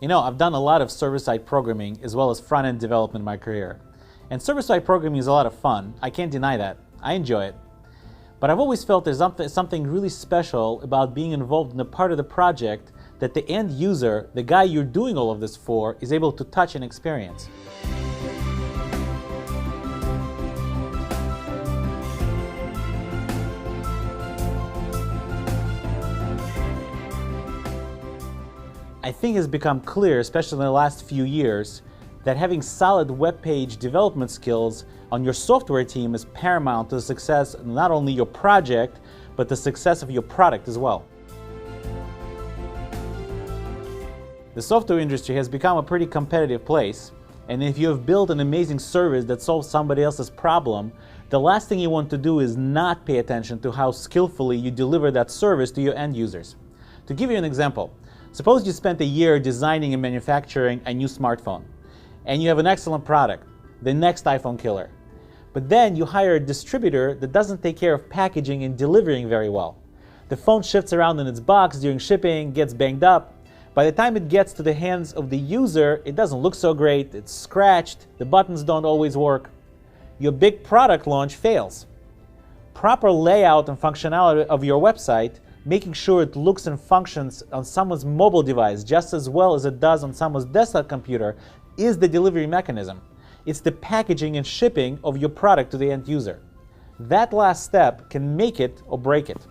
You know, I've done a lot of server-side programming as well as front-end development in my career. And server-side programming is a lot of fun. I can't deny that. I enjoy it. But I've always felt there's something really special about being involved in a part of the project that the end user, the guy you're doing all of this for, is able to touch and experience. I think it's become clear, especially in the last few years, that having solid web page development skills on your software team is paramount to the success of not only your project, but the success of your product as well. The software industry has become a pretty competitive place, and if you have built an amazing service that solves somebody else's problem, the last thing you want to do is not pay attention to how skillfully you deliver that service to your end users. To give you an example, suppose you spent a year designing and manufacturing a new smartphone, and you have an excellent product, the next iPhone killer. But then you hire a distributor that doesn't take care of packaging and delivering very well. The phone shifts around in its box during shipping, gets banged up. By the time it gets to the hands of the user, it doesn't look so great, it's scratched, the buttons don't always work. Your big product launch fails. Proper layout and functionality of your website, making sure it looks and functions on someone's mobile device just as well as it does on someone's desktop computer, is the delivery mechanism. It's the packaging and shipping of your product to the end user. That last step can make it or break it.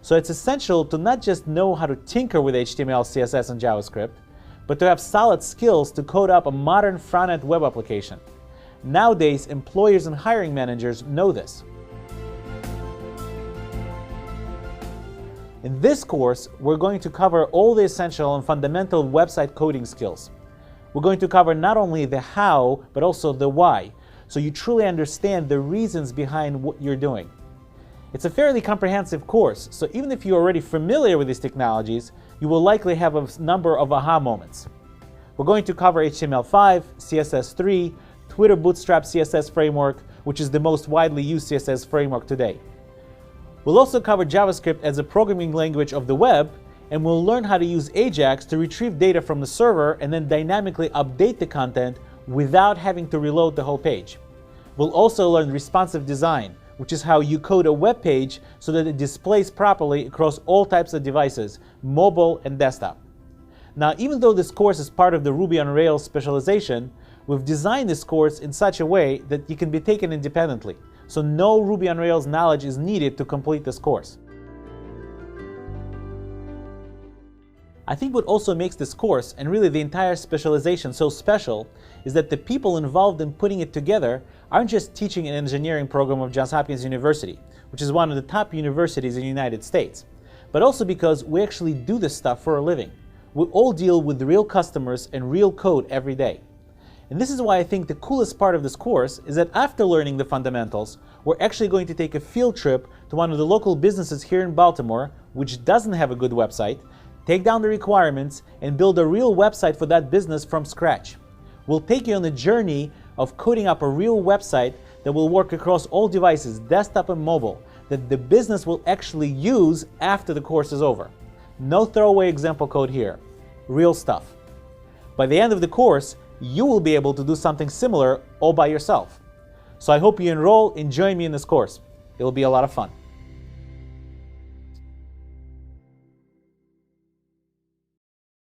So it's essential to not just know how to tinker with HTML, CSS, and JavaScript, but to have solid skills to code up a modern front-end web application. Nowadays, employers and hiring managers know this. In this course, we're going to cover all the essential and fundamental website coding skills. We're going to cover not only the how, but also the why, so you truly understand the reasons behind what you're doing. It's a fairly comprehensive course, so even if you're already familiar with these technologies, you will likely have a number of aha moments. We're going to cover HTML5, CSS3, Twitter Bootstrap CSS framework, which is the most widely used CSS framework today. We'll also cover JavaScript as a programming language of the web, and we'll learn how to use Ajax to retrieve data from the server and then dynamically update the content without having to reload the whole page. We'll also learn responsive design, which is how you code a web page so that it displays properly across all types of devices, mobile and desktop. Now, even though this course is part of the Ruby on Rails specialization, we've designed this course in such a way that it can be taken independently. So no Ruby on Rails knowledge is needed to complete this course. I think what also makes this course, and really the entire specialization, so special is that the people involved in putting it together aren't just teaching an engineering program of Johns Hopkins University, which is one of the top universities in the United States, but also because we actually do this stuff for a living. We all deal with real customers and real code every day. And this is why I think the coolest part of this course is that after learning the fundamentals, we're actually going to take a field trip to one of the local businesses here in Baltimore, which doesn't have a good website, take down the requirements, and build a real website for that business from scratch. We'll take you on the journey of coding up a real website that will work across all devices, desktop and mobile, that the business will actually use after the course is over. No throwaway example code here. Real stuff. By the end of the course, you will be able to do something similar all by yourself. So I hope you enroll and join me in this course. It will be a lot of fun.